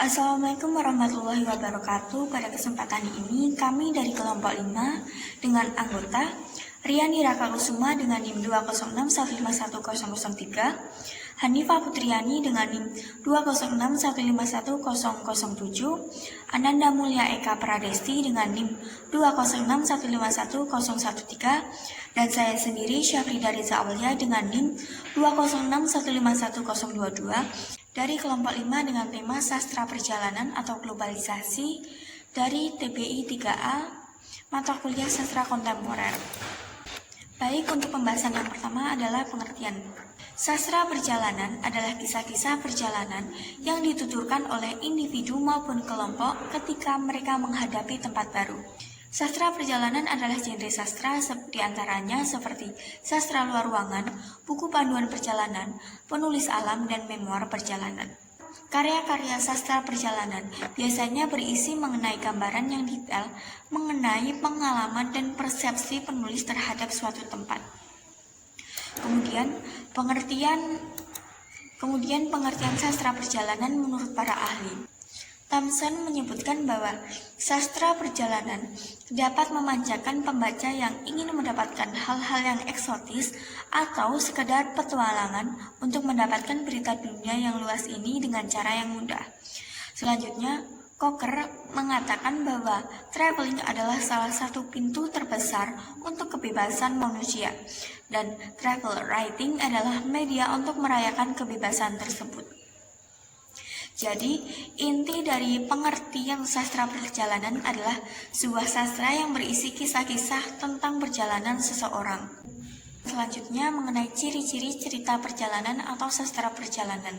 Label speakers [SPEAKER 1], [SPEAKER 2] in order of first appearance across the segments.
[SPEAKER 1] Assalamualaikum warahmatullahi wabarakatuh. Pada kesempatan ini kami dari kelompok 5 dengan anggota Riani Raka Kusuma dengan NIM 206151003, Hanifah Putriani dengan NIM 206151007, Ananda Mulya Eka Pradesti dengan NIM 206151013, dan saya sendiri Syafrida Riza Aulia dengan NIM 206151022 dari kelompok 5 dengan tema Sastra Perjalanan atau Globalisasi dari TBI 3A mata kuliah Sastra Kontemporer. Baik, untuk pembahasan yang pertama adalah pengertian. Sastra perjalanan adalah kisah-kisah perjalanan yang dituturkan oleh individu maupun kelompok ketika mereka menghadapi tempat baru. Sastra perjalanan adalah genre sastra diantaranya seperti sastra luar ruangan, buku panduan perjalanan, penulis alam, dan memoir perjalanan. Karya-karya sastra perjalanan biasanya berisi mengenai gambaran yang detail mengenai pengalaman dan persepsi penulis terhadap suatu tempat. Kemudian pengertian sastra perjalanan menurut para ahli. Thomson menyebutkan bahwa sastra perjalanan dapat memanjakan pembaca yang ingin mendapatkan hal-hal yang eksotis atau sekedar petualangan untuk mendapatkan berita dunia yang luas ini dengan cara yang mudah. Selanjutnya, Cocker mengatakan bahwa traveling adalah salah satu pintu terbesar untuk kebebasan manusia, dan travel writing adalah media untuk merayakan kebebasan tersebut. Jadi, inti dari pengertian sastra perjalanan adalah sebuah sastra yang berisi kisah-kisah tentang perjalanan seseorang. Selanjutnya, mengenai ciri-ciri cerita perjalanan atau sastra perjalanan.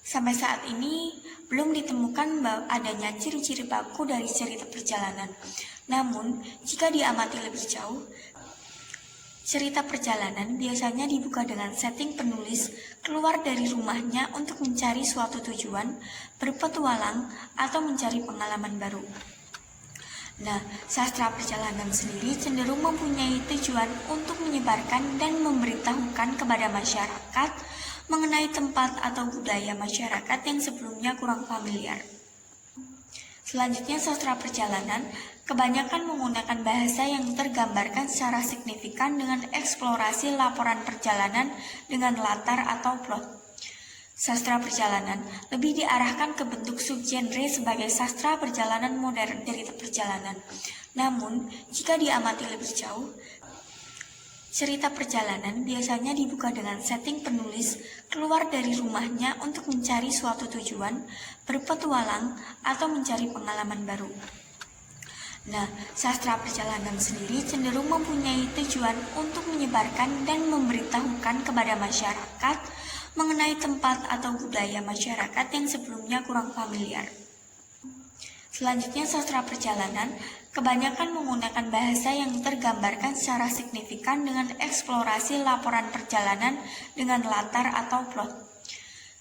[SPEAKER 1] Sampai saat ini belum ditemukan adanya ciri-ciri baku dari cerita perjalanan. Namun, jika diamati lebih jauh, cerita perjalanan biasanya dibuka dengan setting penulis keluar dari rumahnya untuk mencari suatu tujuan, berpetualang, atau mencari pengalaman baru. Nah, sastra perjalanan sendiri cenderung mempunyai tujuan untuk menyebarkan dan memberitahukan kepada masyarakat mengenai tempat atau budaya masyarakat yang sebelumnya kurang familiar. Selanjutnya, sastra perjalanan kebanyakan menggunakan bahasa yang tergambarkan secara signifikan dengan eksplorasi laporan perjalanan dengan latar atau plot. Sastra perjalanan lebih diarahkan ke bentuk subgenre sebagai sastra perjalanan modern cerita perjalanan. Namun, jika diamati lebih jauh, cerita perjalanan biasanya dibuka dengan setting penulis keluar dari rumahnya untuk mencari suatu tujuan, berpetualang, atau mencari pengalaman baru. Nah, sastra perjalanan sendiri cenderung mempunyai tujuan untuk menyebarkan dan memberitahukan kepada masyarakat mengenai tempat atau budaya masyarakat yang sebelumnya kurang familiar. Selanjutnya, sastra perjalanan kebanyakan menggunakan bahasa yang tergambarkan secara signifikan dengan eksplorasi laporan perjalanan dengan latar atau plot.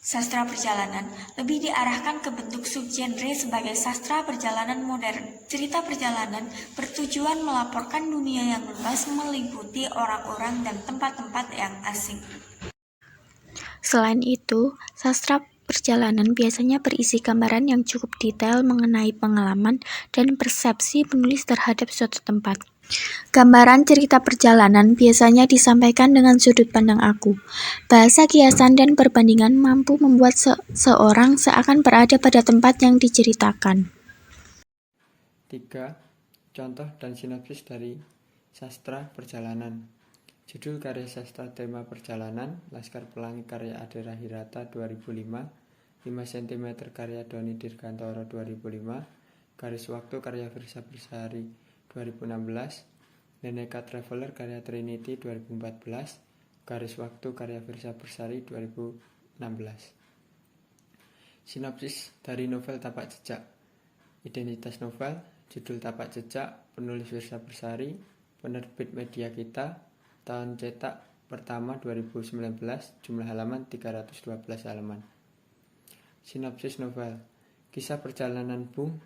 [SPEAKER 1] Sastra perjalanan lebih diarahkan ke bentuk subgenre sebagai sastra perjalanan modern. Cerita perjalanan bertujuan melaporkan dunia yang luas meliputi orang-orang dan tempat-tempat yang asing.
[SPEAKER 2] Selain itu, sastra perjalanan biasanya berisi gambaran yang cukup detail mengenai pengalaman dan persepsi penulis terhadap suatu tempat. Gambaran cerita perjalanan biasanya disampaikan dengan sudut pandang aku. Bahasa kiasan dan perbandingan mampu membuat seseorang seakan berada pada tempat yang diceritakan.
[SPEAKER 3] 3. Contoh dan sinopsis dari sastra perjalanan. Judul karya sastra tema perjalanan, Laskar Pelangi karya Adera Hirata 2005, 5 cm karya Doni Dirgantoro 2005, Garis Waktu karya Firsa Bersari 2016, Neneka Traveler karya Trinity 2014, Garis Waktu karya Firsa Bersari 2016. Sinopsis dari novel Tapak Jejak. Identitas novel, judul Tapak Jejak, penulis Firsa Bersari, penerbit Media Kita, tahun cetak pertama 2019, jumlah halaman 312 halaman. Sinopsis novel. Kisah perjalanan Bung,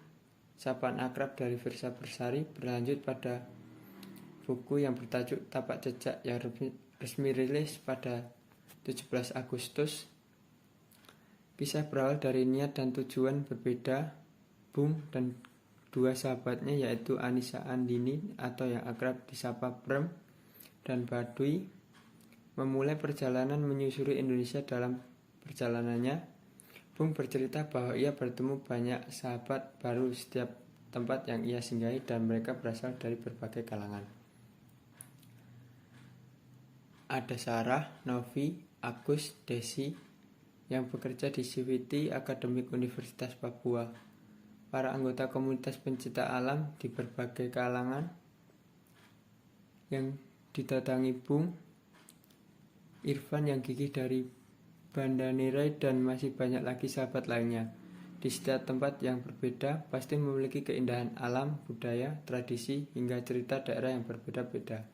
[SPEAKER 3] sapaan akrab dari Firsa Bersari, berlanjut pada buku yang bertajuk Tapak Jejak yang resmi rilis pada 17 Agustus Kisah berawal dari niat dan tujuan berbeda Bung dan dua sahabatnya yaitu Anissa Andini atau yang akrab disapa Prem dan Baduy memulai perjalanan menyusuri Indonesia. Dalam perjalanannya, Bung bercerita bahwa ia bertemu banyak sahabat baru setiap tempat yang ia singgahi dan mereka berasal dari berbagai kalangan. Ada Sarah, Novi, Agus, Desi yang bekerja di CWT Akademik Universitas Papua. Para anggota komunitas pencinta alam di berbagai kalangan yang didatangi Bung, Irfan yang gigih dari Banda Nerai dan masih banyak lagi sahabat lainnya. Di setiap tempat yang berbeda pasti memiliki keindahan alam, budaya, tradisi, hingga cerita daerah yang berbeda-beda.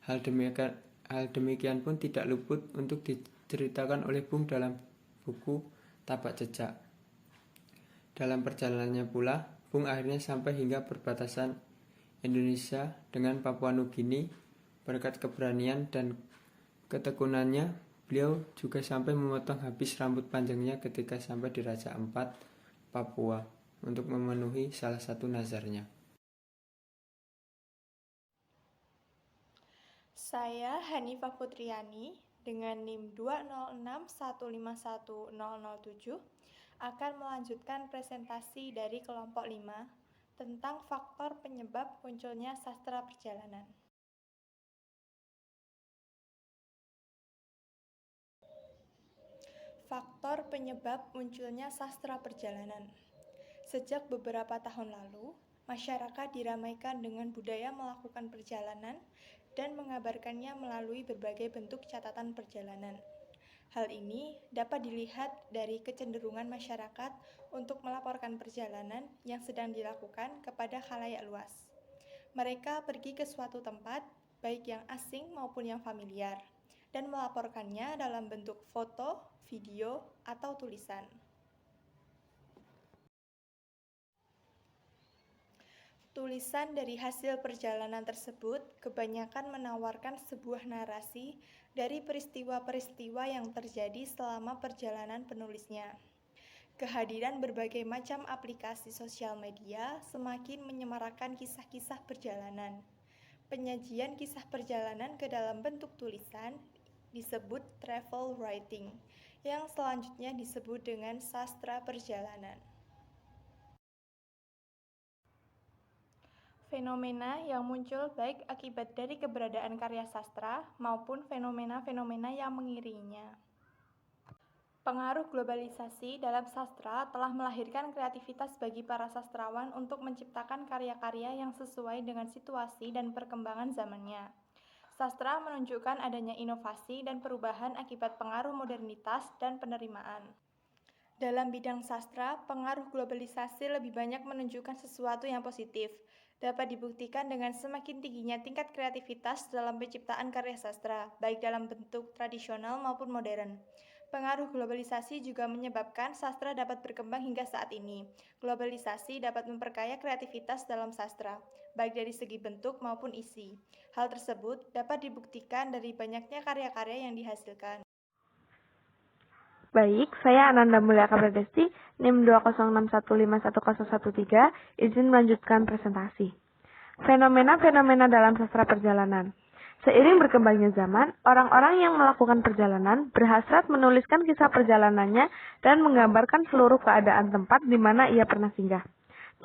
[SPEAKER 3] Hal demikian pun tidak luput untuk diceritakan oleh Bung dalam buku Tapak Jejak. Dalam perjalanannya pula, Bung akhirnya sampai hingga perbatasan Indonesia dengan Papua Nugini. Berkat keberanian dan ketekunannya, beliau juga sampai memotong habis rambut panjangnya ketika sampai di Raja Ampat, Papua, untuk memenuhi salah satu nazarnya.
[SPEAKER 4] Saya Hanifah Putriani dengan NIM 206151007 akan melanjutkan presentasi dari kelompok 5 tentang faktor penyebab munculnya sastra perjalanan. Faktor penyebab munculnya sastra perjalanan. Sejak beberapa tahun lalu, masyarakat diramaikan dengan budaya melakukan perjalanan dan mengabarkannya melalui berbagai bentuk catatan perjalanan. Hal ini dapat dilihat dari kecenderungan masyarakat untuk melaporkan perjalanan yang sedang dilakukan kepada khalayak luas. Mereka pergi ke suatu tempat, baik yang asing maupun yang familiar, dan melaporkannya dalam bentuk foto, video, atau tulisan. Tulisan dari hasil perjalanan tersebut kebanyakan menawarkan sebuah narasi dari peristiwa-peristiwa yang terjadi selama perjalanan penulisnya. Kehadiran berbagai macam aplikasi sosial media semakin menyemarakkan kisah-kisah perjalanan. Penyajian kisah perjalanan ke dalam bentuk tulisan disebut travel writing, yang selanjutnya disebut dengan sastra perjalanan. Fenomena yang muncul baik akibat dari keberadaan karya sastra maupun fenomena-fenomena yang mengiringinya. Pengaruh globalisasi dalam sastra telah melahirkan kreativitas bagi para sastrawan untuk menciptakan karya-karya yang sesuai dengan situasi dan perkembangan zamannya. Sastra menunjukkan adanya inovasi dan perubahan akibat pengaruh modernitas dan penerimaan. Dalam bidang sastra, pengaruh globalisasi lebih banyak menunjukkan sesuatu yang positif. Dapat dibuktikan dengan semakin tingginya tingkat kreativitas dalam penciptaan karya sastra, baik dalam bentuk tradisional maupun modern. Pengaruh globalisasi juga menyebabkan sastra dapat berkembang hingga saat ini. Globalisasi dapat memperkaya kreativitas dalam sastra, baik dari segi bentuk maupun isi. Hal tersebut dapat dibuktikan dari banyaknya karya-karya yang dihasilkan.
[SPEAKER 5] Baik, saya Ananda Mulyaka Pradesti, NIM 206151013, izin melanjutkan presentasi. Fenomena-fenomena dalam sastra perjalanan. Seiring berkembangnya zaman, orang-orang yang melakukan perjalanan berhasrat menuliskan kisah perjalanannya dan menggambarkan seluruh keadaan tempat di mana ia pernah singgah.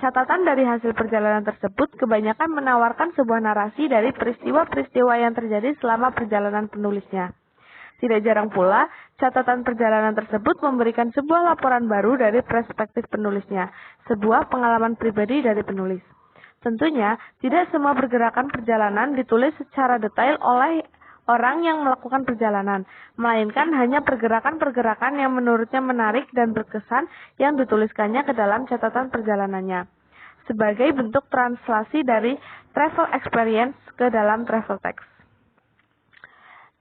[SPEAKER 5] Catatan dari hasil perjalanan tersebut kebanyakan menawarkan sebuah narasi dari peristiwa-peristiwa yang terjadi selama perjalanan penulisnya. Tidak jarang pula, catatan perjalanan tersebut memberikan sebuah laporan baru dari perspektif penulisnya, sebuah pengalaman pribadi dari penulis. Tentunya, tidak semua pergerakan perjalanan ditulis secara detail oleh orang yang melakukan perjalanan, melainkan hanya pergerakan-pergerakan yang menurutnya menarik dan berkesan yang dituliskannya ke dalam catatan perjalanannya, sebagai bentuk translasi dari travel experience ke dalam travel text.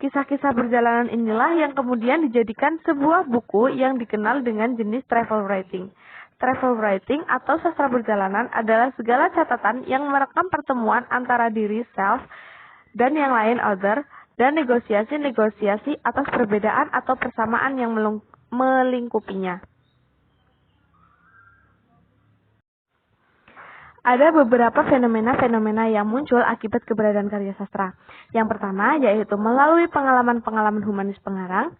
[SPEAKER 5] Kisah-kisah perjalanan inilah yang kemudian dijadikan sebuah buku yang dikenal dengan jenis travel writing. Travel writing atau sastra perjalanan adalah segala catatan yang merekam pertemuan antara diri self dan yang lain other dan negosiasi-negosiasi atas perbedaan atau persamaan yang melingkupinya. Ada beberapa fenomena-fenomena yang muncul akibat keberadaan karya sastra. Yang pertama yaitu melalui pengalaman-pengalaman humanis pengarang,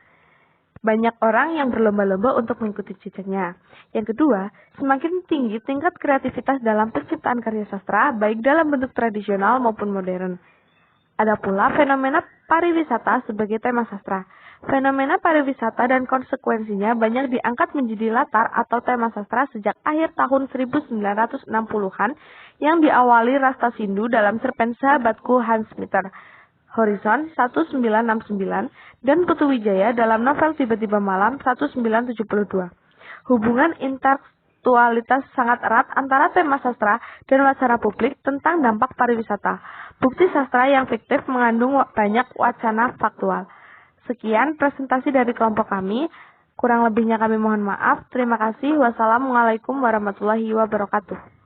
[SPEAKER 5] banyak orang yang berlomba-lomba untuk mengikuti jejaknya. Yang kedua, semakin tinggi tingkat kreativitas dalam penciptaan karya sastra, baik dalam bentuk tradisional maupun modern. Ada pula fenomena pariwisata sebagai tema sastra. Fenomena pariwisata dan konsekuensinya banyak diangkat menjadi latar atau tema sastra sejak akhir tahun 1960-an yang diawali Rasta Sindu dalam cerpen Sahabatku Hans Mitter, Horizon 1969, dan Putu Wijaya dalam novel Tiba-Tiba Malam 1972. Hubungan intertekstualitas sangat erat antara tema sastra dan wacana publik tentang dampak pariwisata. Bukti sastra yang fiktif mengandung banyak wacana faktual. Sekian presentasi dari kelompok kami. Kurang lebihnya kami mohon maaf. Terima kasih. Wassalamualaikum warahmatullahi wabarakatuh.